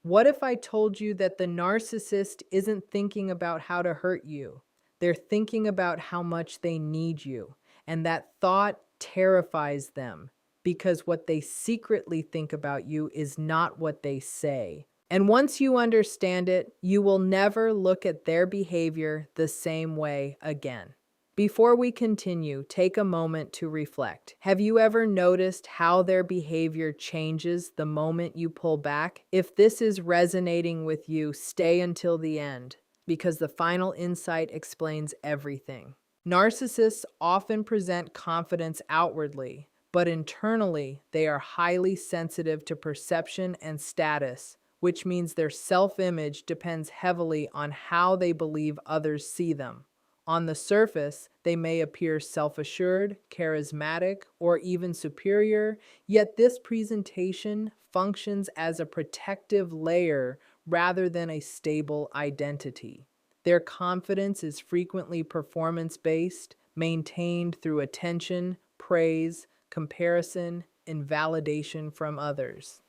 What if I told you that the narcissist isn't thinking about how to hurt you? They're thinking about how much they need you. And that thought terrifies them because what they secretly think about you is not what they say. And once you understand it, you will never look at their behavior the same way again. Before we continue, take a moment to reflect. Have you ever noticed how their behavior changes the moment you pull back? If this is resonating with you, stay until the end, because the final insight explains everything. Narcissists often present confidence outwardly, but internally, they are highly sensitive to perception and status, which means their self-image depends heavily on how they believe others see them. On the surface, they may appear self-assured, charismatic, or even superior, yet this presentation functions as a protective layer rather than a stable identity. Their confidence is frequently performance-based, maintained through attention, praise, comparison, and validation from others.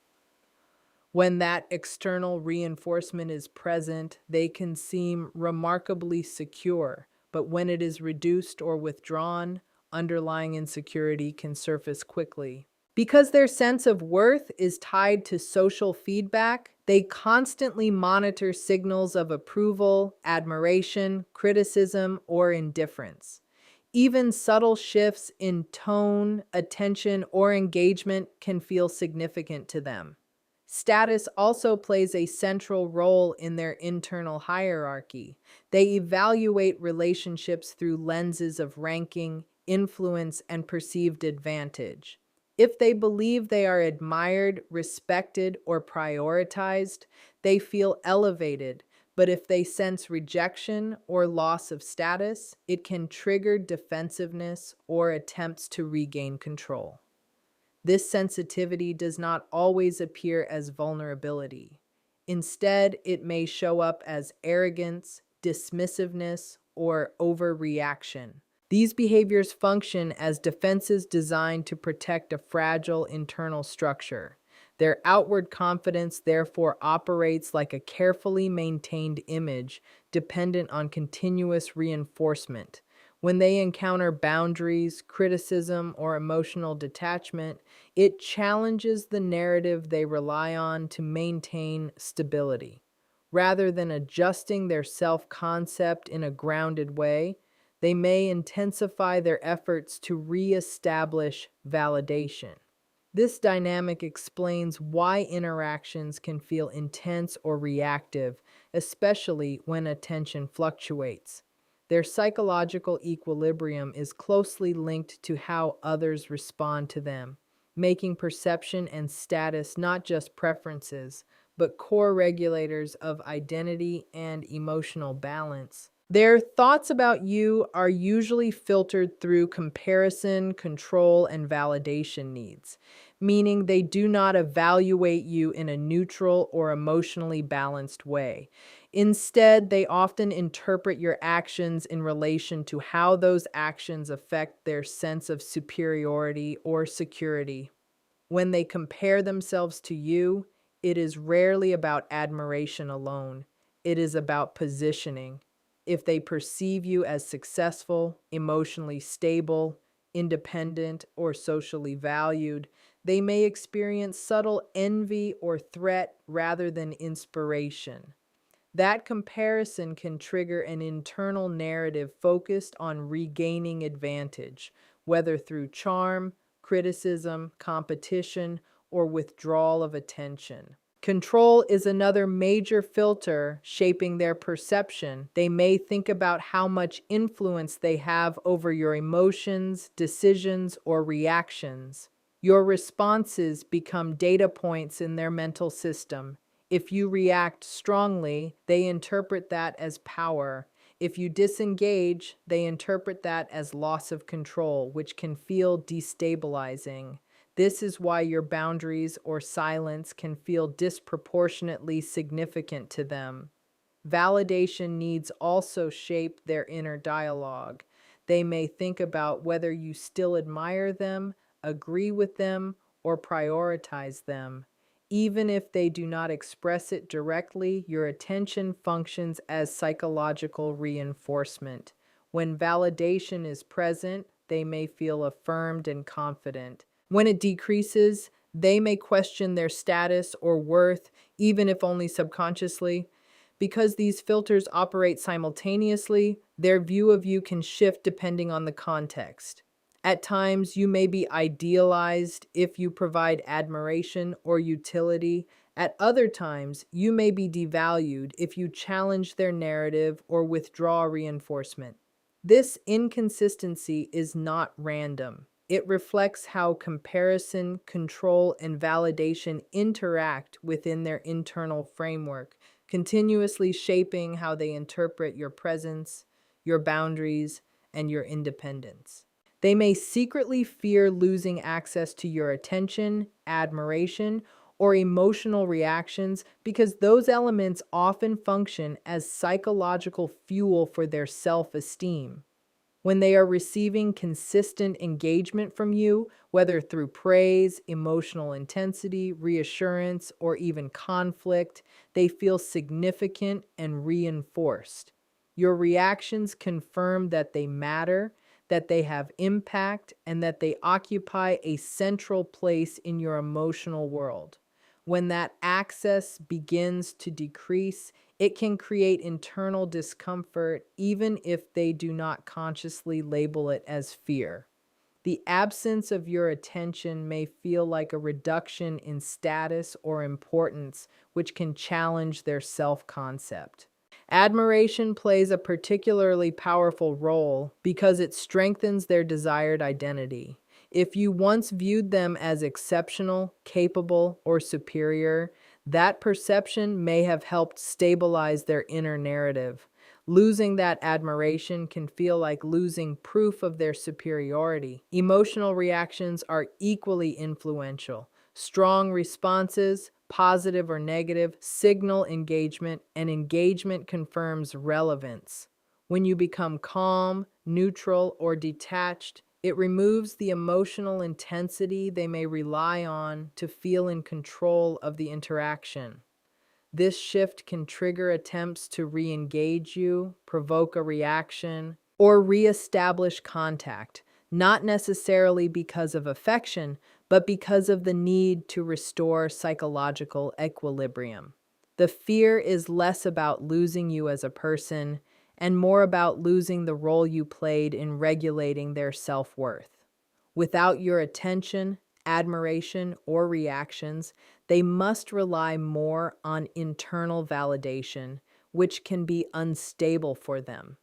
When that external reinforcement is present, they can seem remarkably secure, but when it is reduced or withdrawn, underlying insecurity can surface quickly. Because their sense of worth is tied to social feedback, they constantly monitor signals of approval, admiration, criticism, or indifference. Even subtle shifts in tone, attention, or engagement can feel significant to them. Status also plays a central role in their internal hierarchy. They evaluate relationships through lenses of ranking, influence, and perceived advantage. If they believe they are admired, respected, or prioritized, they feel elevated. But if they sense rejection or loss of status, it can trigger defensiveness or attempts to regain control. This sensitivity does not always appear as vulnerability. Instead, it may show up as arrogance, dismissiveness, or overreaction. These behaviors function as defenses designed to protect a fragile internal structure. Their outward confidence therefore operates like a carefully maintained image dependent on continuous reinforcement. When they encounter boundaries, criticism, or emotional detachment, it challenges the narrative they rely on to maintain stability. Rather than adjusting their self-concept in a grounded way, they may intensify their efforts to re-establish validation. This dynamic explains why interactions can feel intense or reactive, especially when attention fluctuates. Their psychological equilibrium is closely linked to how others respond to them, making perception and status not just preferences, but core regulators of identity and emotional balance. Their thoughts about you are usually filtered through comparison, control, and validation needs, meaning they do not evaluate you in a neutral or emotionally balanced way. Instead, they often interpret your actions in relation to how those actions affect their sense of superiority or security. When they compare themselves to you, it is rarely about admiration alone. It is about positioning. If they perceive you as successful, emotionally stable, independent, or socially valued, they may experience subtle envy or threat rather than inspiration. That comparison can trigger an internal narrative focused on regaining advantage, whether through charm, criticism, competition, or withdrawal of attention. Control is another major filter shaping their perception. They may think about how much influence they have over your emotions, decisions, or reactions. Your responses become data points in their mental system. If you react strongly, they interpret that as power. If you disengage, they interpret that as loss of control, which can feel destabilizing. This is why your boundaries or silence can feel disproportionately significant to them. Validation needs also shape their inner dialogue. They may think about whether you still admire them, agree with them, or prioritize them. Even if they do not express it directly, your attention functions as psychological reinforcement. When validation is present, they may feel affirmed and confident. When it decreases, they may question their status or worth, even if only subconsciously. Because these filters operate simultaneously, their view of you can shift depending on the context. At times, you may be idealized if you provide admiration or utility. At other times, you may be devalued if you challenge their narrative or withdraw reinforcement. This inconsistency is not random. It reflects how comparison, control, and validation interact within their internal framework, continuously shaping how they interpret your presence, your boundaries, and your independence. They may secretly fear losing access to your attention, admiration, or emotional reactions because those elements often function as psychological fuel for their self-esteem. When they are receiving consistent engagement from you, whether through praise, emotional intensity, reassurance, or even conflict, they feel significant and reinforced. Your reactions confirm that they matter, that they have impact, and that they occupy a central place in your emotional world. When that access begins to decrease, it can create internal discomfort even if they do not consciously label it as fear. The absence of your attention may feel like a reduction in status or importance, which can challenge their self-concept. Admiration plays a particularly powerful role because it strengthens their desired identity. If you once viewed them as exceptional, capable, or superior, that perception may have helped stabilize their inner narrative. Losing that admiration can feel like losing proof of their superiority. Emotional reactions are equally influential. Strong responses, positive or negative, signal engagement, and engagement confirms relevance. When you become calm, neutral, or detached, it removes the emotional intensity they may rely on to feel in control of the interaction. This shift can trigger attempts to re-engage you, provoke a reaction, or re-establish contact, not necessarily because of affection, but because of the need to restore psychological equilibrium. The fear is less about losing you as a person and more about losing the role you played in regulating their self-worth. Without your attention, admiration, or reactions, they must rely more on internal validation, which can be unstable for them.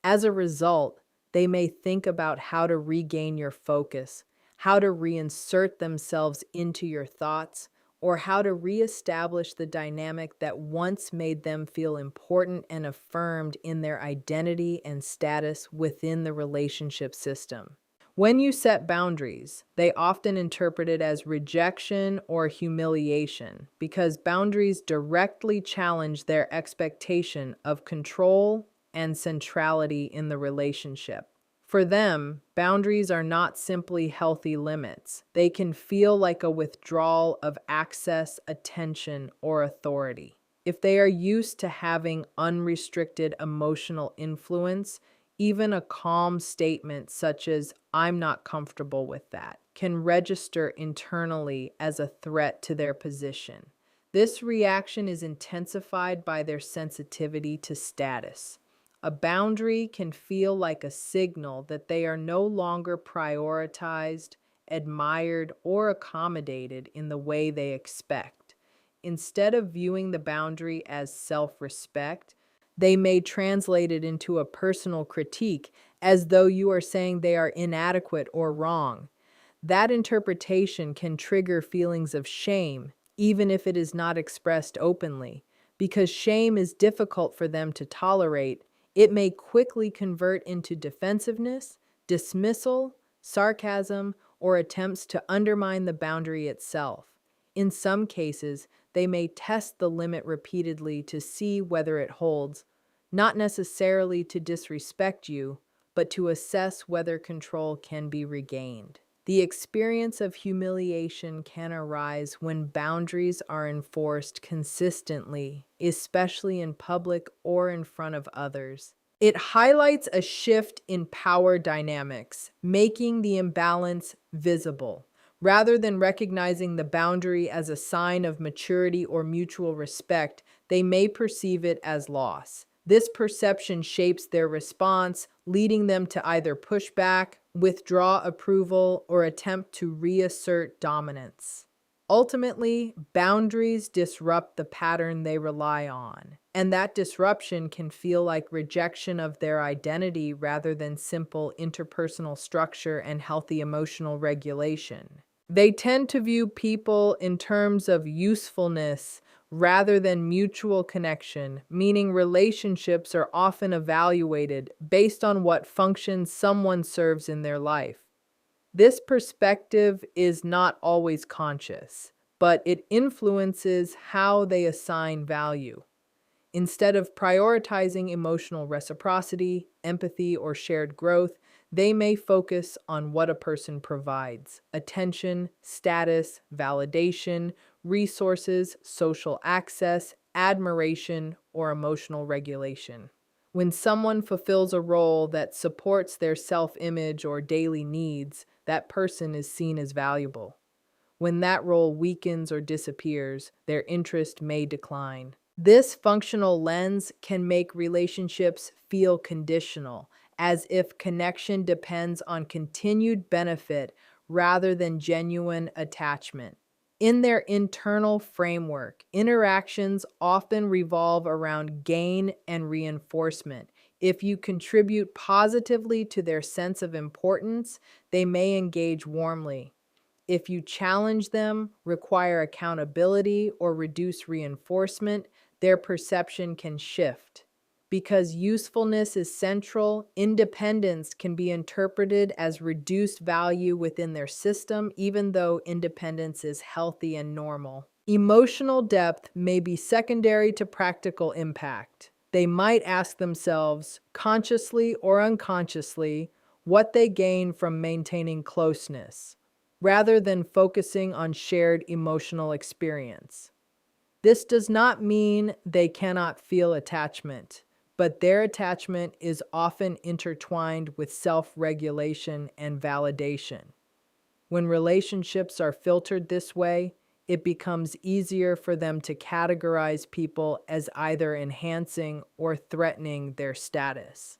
As a result, they may think about how to regain your focus, how to reinsert themselves into your thoughts, or how to reestablish the dynamic that once made them feel important and affirmed in their identity and status within the relationship system. When you set boundaries, they often interpret it as rejection or humiliation because boundaries directly challenge their expectation of control and centrality in the relationship. For them, boundaries are not simply healthy limits. They can feel like a withdrawal of access, attention, or authority. If they are used to having unrestricted emotional influence, even a calm statement such as, "I'm not comfortable with that," can register internally as a threat to their position. This reaction is intensified by their sensitivity to status. A boundary can feel like a signal that they are no longer prioritized, admired, or accommodated in the way they expect. Instead of viewing the boundary as self-respect, they may translate it into a personal critique as though you are saying they are inadequate or wrong. That interpretation can trigger feelings of shame, even if it is not expressed openly. Because shame is difficult for them to tolerate, it may quickly convert into defensiveness, dismissal, sarcasm, or attempts to undermine the boundary itself. In some cases, they may test the limit repeatedly to see whether it holds, not necessarily to disrespect you, but to assess whether control can be regained. The experience of humiliation can arise when boundaries are enforced consistently, especially in public or in front of others. It highlights a shift in power dynamics, making the imbalance visible. Rather than recognizing the boundary as a sign of maturity or mutual respect, they may perceive it as loss. This perception shapes their response, leading them to either push back, withdraw approval, or attempt to reassert dominance. Ultimately, boundaries disrupt the pattern they rely on, and that disruption can feel like rejection of their identity rather than simple interpersonal structure and healthy emotional regulation. They tend to view people in terms of usefulness rather than mutual connection, meaning relationships are often evaluated based on what function someone serves in their life. This perspective is not always conscious, but it influences how they assign value. Instead of prioritizing emotional reciprocity, empathy, or shared growth, they may focus on what a person provides: attention, status, validation, resources, social access, admiration, or emotional regulation. When someone fulfills a role that supports their self-image or daily needs, that person is seen as valuable. When that role weakens or disappears, their interest may decline. This functional lens can make relationships feel conditional, as if connection depends on continued benefit rather than genuine attachment. In their internal framework, interactions often revolve around gain and reinforcement. If you contribute positively to their sense of importance, they may engage warmly. If you challenge them, require accountability, or reduce reinforcement, their perception can shift. Because usefulness is central, independence can be interpreted as reduced value within their system, even though independence is healthy and normal. Emotional depth may be secondary to practical impact. They might ask themselves, consciously or unconsciously, what they gain from maintaining closeness, rather than focusing on shared emotional experience. This does not mean they cannot feel attachment, but their attachment is often intertwined with self-regulation and validation. When relationships are filtered this way, it becomes easier for them to categorize people as either enhancing or threatening their status.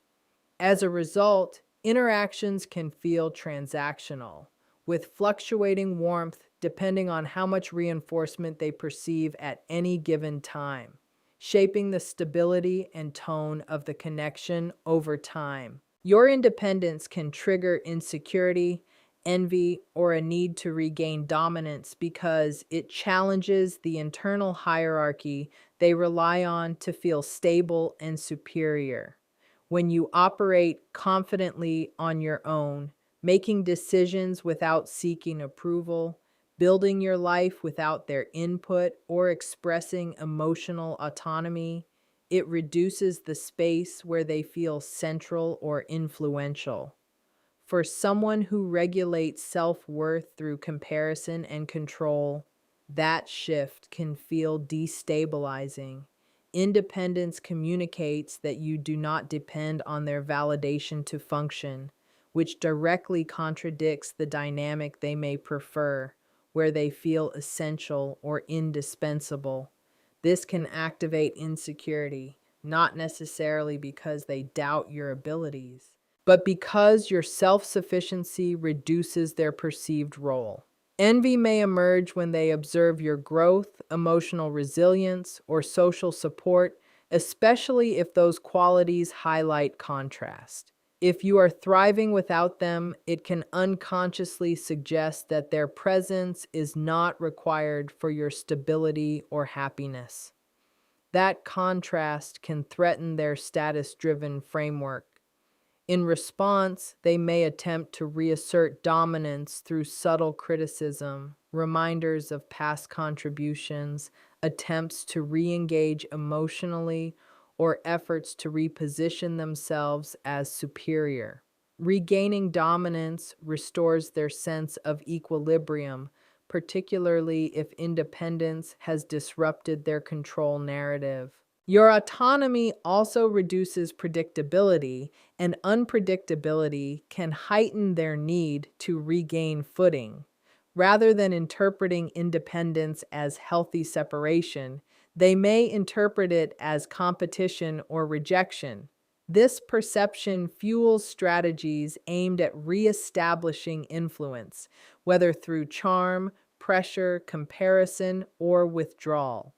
As a result, interactions can feel transactional, with fluctuating warmth depending on how much reinforcement they perceive at any given time, shaping the stability and tone of the connection over time. Your independence can trigger insecurity, envy, or a need to regain dominance because it challenges the internal hierarchy they rely on to feel stable and superior. When you operate confidently on your own, making decisions without seeking approval, building your life without their input, or expressing emotional autonomy, it reduces the space where they feel central or influential. For someone who regulates self-worth through comparison and control, that shift can feel destabilizing. Independence communicates that you do not depend on their validation to function, which directly contradicts the dynamic they may prefer, where they feel essential or indispensable. This can activate insecurity, not necessarily because they doubt your abilities, but because your self-sufficiency reduces their perceived role. Envy may emerge when they observe your growth, emotional resilience, or social support, especially if those qualities highlight contrast. If you are thriving without them, it can unconsciously suggest that their presence is not required for your stability or happiness. That contrast can threaten their status-driven framework. In response, they may attempt to reassert dominance through subtle criticism, reminders of past contributions, attempts to re-engage emotionally, or efforts to reposition themselves as superior. Regaining dominance restores their sense of equilibrium, particularly if independence has disrupted their control narrative. Your autonomy also reduces predictability, and unpredictability can heighten their need to regain footing. Rather than interpreting independence as healthy separation, they may interpret it as competition or rejection. This perception fuels strategies aimed at reestablishing influence, whether through charm, pressure, comparison, or withdrawal.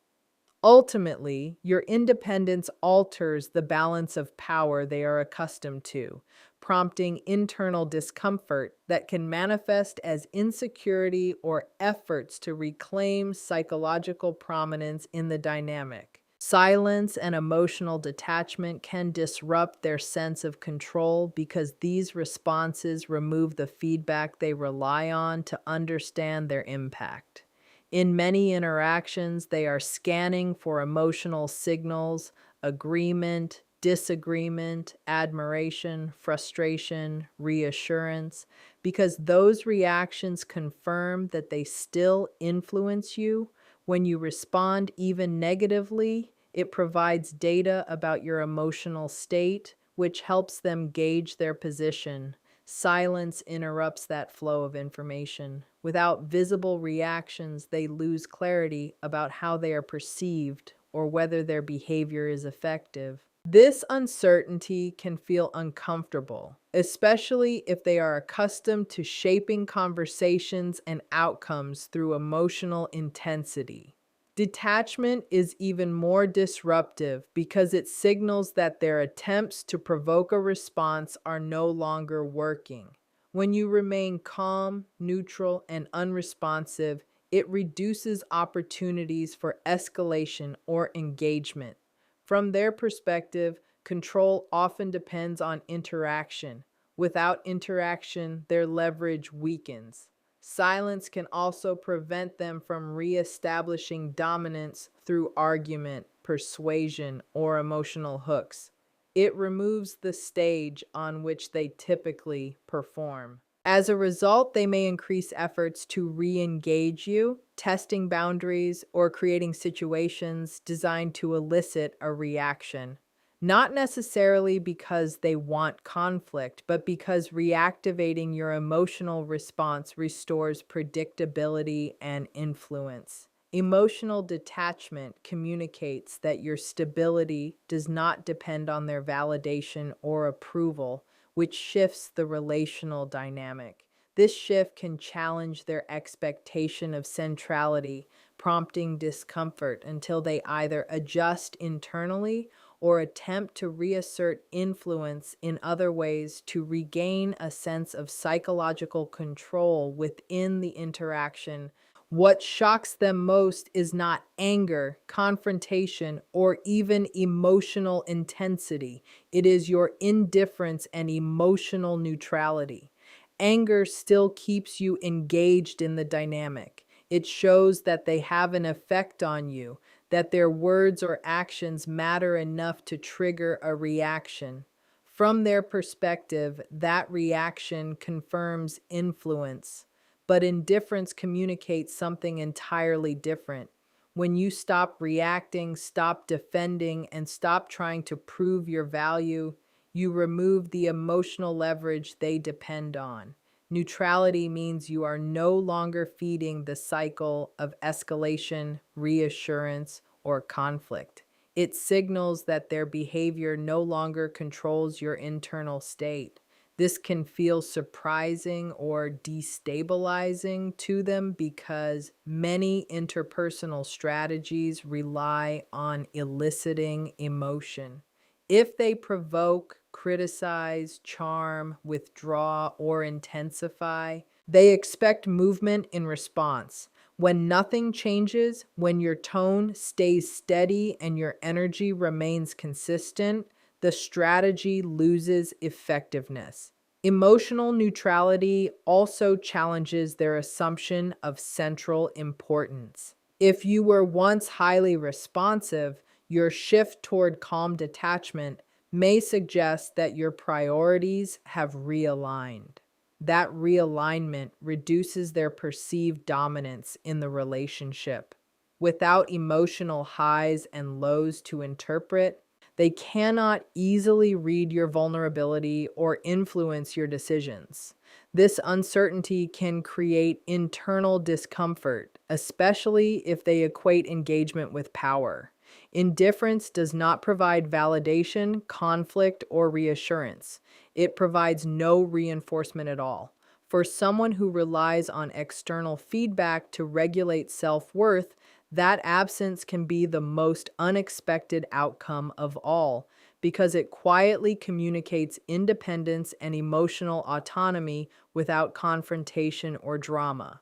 Ultimately, your independence alters the balance of power they are accustomed to, prompting internal discomfort that can manifest as insecurity or efforts to reclaim psychological prominence in the dynamic. Silence and emotional detachment can disrupt their sense of control because these responses remove the feedback they rely on to understand their impact. In many interactions, they are scanning for emotional signals, agreement, disagreement, admiration, frustration, reassurance, because those reactions confirm that they still influence you. When you respond even negatively, it provides data about your emotional state, which helps them gauge their position. Silence interrupts that flow of information. Without visible reactions, they lose clarity about how they are perceived or whether their behavior is effective. This uncertainty can feel uncomfortable, especially if they are accustomed to shaping conversations and outcomes through emotional intensity. Detachment is even more disruptive because it signals that their attempts to provoke a response are no longer working. When you remain calm, neutral, and unresponsive, it reduces opportunities for escalation or engagement. From their perspective, control often depends on interaction. Without interaction, their leverage weakens. Silence can also prevent them from reestablishing dominance through argument, persuasion, or emotional hooks. It removes the stage on which they typically perform. As a result, they may increase efforts to re engage you, testing boundaries or creating situations designed to elicit a reaction. Not necessarily because they want conflict, but because reactivating your emotional response restores predictability and influence. Emotional detachment communicates that your stability does not depend on their validation or approval, which shifts the relational dynamic. This shift can challenge their expectation of centrality, prompting discomfort until they either adjust internally or attempt to reassert influence in other ways to regain a sense of psychological control within the interaction. What shocks them most is not anger, confrontation, or even emotional intensity. It is your indifference and emotional neutrality. Anger still keeps you engaged in the dynamic. It shows that they have an effect on you, that their words or actions matter enough to trigger a reaction. From their perspective, that reaction confirms influence. But indifference communicates something entirely different. When you stop reacting, stop defending, and stop trying to prove your value, you remove the emotional leverage they depend on. Neutrality means you are no longer feeding the cycle of escalation, reassurance, or conflict. It signals that their behavior no longer controls your internal state. This can feel surprising or destabilizing to them because many interpersonal strategies rely on eliciting emotion. If they provoke, criticize, charm, withdraw, or intensify, they expect movement in response. When nothing changes, when your tone stays steady and your energy remains consistent, the strategy loses effectiveness. Emotional neutrality also challenges their assumption of central importance. If you were once highly responsive, your shift toward calm detachment may suggest that your priorities have realigned. That realignment reduces their perceived dominance in the relationship. Without emotional highs and lows to interpret, they cannot easily read your vulnerability or influence your decisions. This uncertainty can create internal discomfort, especially if they equate engagement with power. Indifference does not provide validation, conflict, or reassurance. It provides no reinforcement at all. For someone who relies on external feedback to regulate self-worth, that absence can be the most unexpected outcome of all because it quietly communicates independence and emotional autonomy without confrontation or drama.